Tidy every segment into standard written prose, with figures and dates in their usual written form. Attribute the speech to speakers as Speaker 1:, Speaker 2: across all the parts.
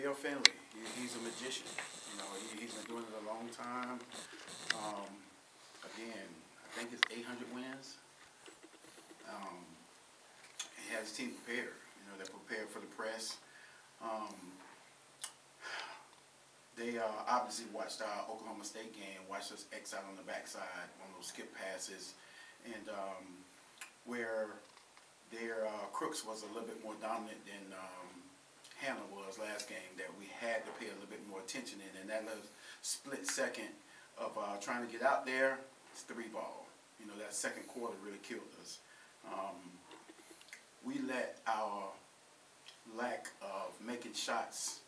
Speaker 1: Bill Finley. He's a magician. You know, he's been doing it a long time. Again, I think it's 800 wins. He has his team prepared. You know, they're prepared for the press. They obviously watched our Oklahoma State game, watched us X out on the backside on those skip passes, and where their Crooks was a little bit more dominant than Hannah was last game, that we had to pay a little bit more attention in, and that little split second of trying to get out there, it's 3-ball. You know, that second quarter really killed us. We let our lack of making shots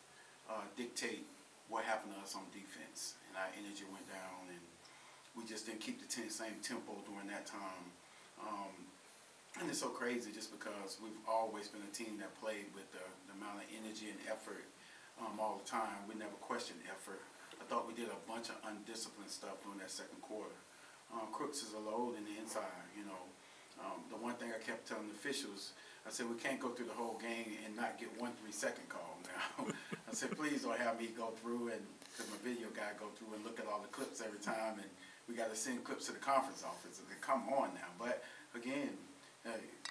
Speaker 1: dictate what happened to us on defense, and our energy went down, and we just didn't keep the same tempo during that time. And it's so crazy just because we've always been a team that played with the amount of energy and effort all the time. We never questioned effort. I thought we did a bunch of undisciplined stuff during that second quarter. Crooks is a load in the inside, you know. The one thing I kept telling the officials, I said, we can't go through the whole game and not get 1 3-second call now. I said, please don't have me go through, and because my video guy go through and look at all the clips every time, and we got to send clips to the conference office. And come on now. But again,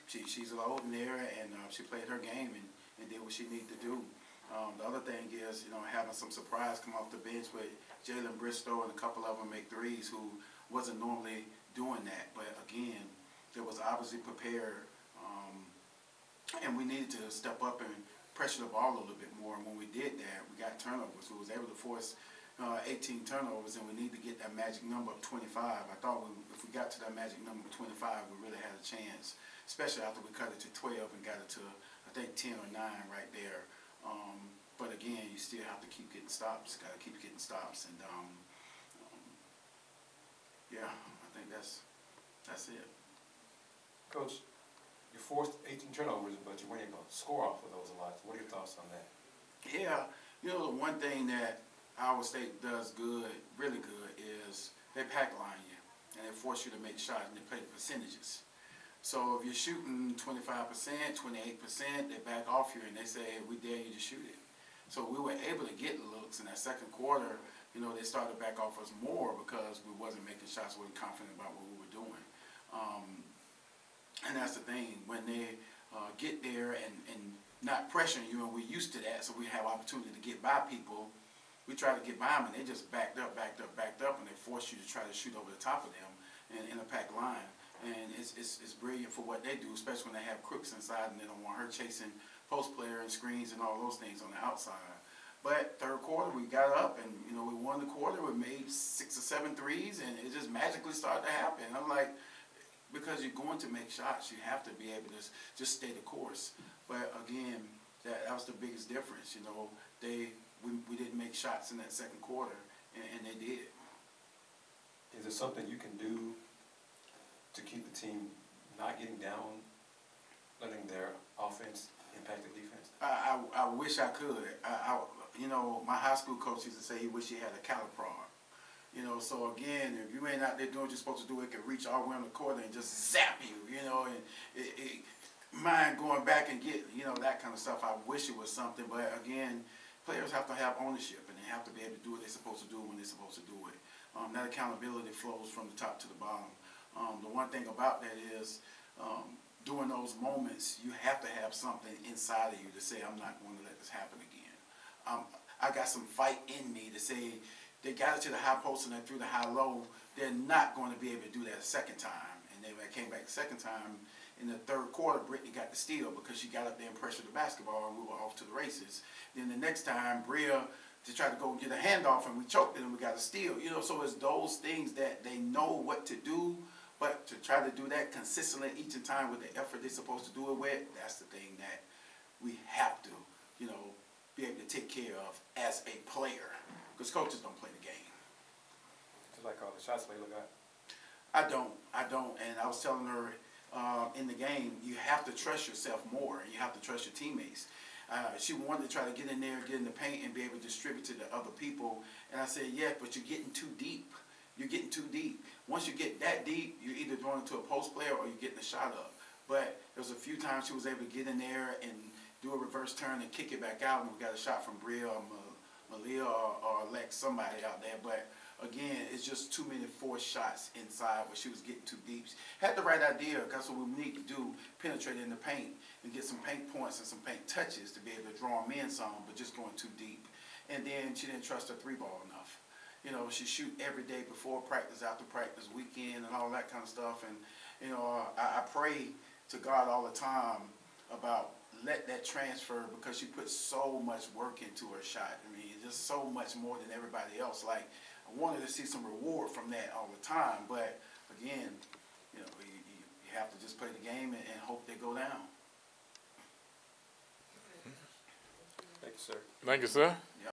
Speaker 1: she's a load in there, and she played her game and did what she needed to do. The other thing is, you know, having some surprise come off the bench with Jalen Bristow and a couple of them make threes who wasn't normally doing that. But again, it was obviously prepared, and we needed to step up and pressure the ball a little bit more. And when we did that, we got turnovers. We was able to force 18 turnovers, and we need to get that magic number of 25. I thought if we got to that magic number of 25, we really had a chance, especially after we cut it to 12 and got it to, I think, 10 or 9 right there. But again, you still have to keep getting stops. Got to keep getting stops, and yeah, I think that's it.
Speaker 2: Coach, you forced 18 turnovers, but you weren't able to score off of those a lot. What are your thoughts on that?
Speaker 1: Yeah, you know, the one thing that Iowa State does good, really good, is they pack line you, and they force you to make shots, and they play the percentages. So if you're shooting 25%, 28%, they back off you, and they say, we dare you to shoot it. So we were able to get looks in that second quarter. You know, they started to back off us more because we wasn't making shots, wasn't confident about what we were doing. And that's the thing, when they get there and not pressuring you, and we're used to that, so we have opportunity to get by people. We try to get by them, and they just backed up, and they force you to try to shoot over the top of them in a packed line. And it's brilliant for what they do, especially when they have Crooks inside and they don't want her chasing post player and screens and all those things on the outside. But third quarter, we got up, and you know, we won the quarter. We made 6 or 7 threes, and it just magically started to happen. I'm like, because you're going to make shots, you have to be able to just stay the course. But again, that was the biggest difference. You know, we didn't make shots in that second quarter, and they did.
Speaker 2: Is there something you can do to keep the team not getting down, letting their offense impact the defense?
Speaker 1: I wish I could. You know, my high school coach used to say he wished he had a cattle prod. You know, so again, if you ain't out there doing what you're supposed to do, it can reach all the way on the court and just zap you, you know, and mind going back and get, you know, that kind of stuff. I wish it was something, but again, players have to have ownership, and they have to be able to do what they're supposed to do when they're supposed to do it. That accountability flows from the top to the bottom. The one thing about that is, during those moments, you have to have something inside of you to say, I'm not going to let this happen again. I got some fight in me to say, they got it to the high post and they threw the high-low, they're not going to be able to do that a second time. And then when I came back the second time, in the third quarter, Brittany got the steal because she got up there and pressured the basketball, and we were off to the races. Then the next time, Bria to try to go get a handoff, and we choked it, and we got a steal. You know, so it's those things that they know what to do, but to try to do that consistently each time with the effort they're supposed to do it with, that's the thing that we have to, you know, be able to take care of as a player. Because coaches don't play the game.
Speaker 2: Just like all the shots they look at?
Speaker 1: I don't. And I was telling her in the game, you have to trust yourself more, and you have to trust your teammates. She wanted to try to get in there, get in the paint, and be able to distribute to the other people. And I said, yeah, but you're getting too deep. You're getting too deep. Once you get that deep, you're either throwing it to a post player or you're getting a shot up. But there was a few times she was able to get in there and do a reverse turn and kick it back out, and we got a shot from Bria or Malia or Lex, somebody out there. But again, it's just too many forced shots inside where she was getting too deep. Had the right idea, that's what we need to do, penetrate in the paint and get some paint points and some paint touches to be able to draw them in some, but just going too deep. And then she didn't trust her 3-ball enough. You know, she shoot every day before practice, after practice, weekend, and all that kind of stuff. And, you know, I pray to God all the time about let that transfer, because she puts so much work into her shot. I mean, just so much more than everybody else. Like, I wanted to see some reward from that all the time. But, again, you know, you have to just play the game and hope they go down.
Speaker 2: Thank you, sir.
Speaker 3: Thank you, sir.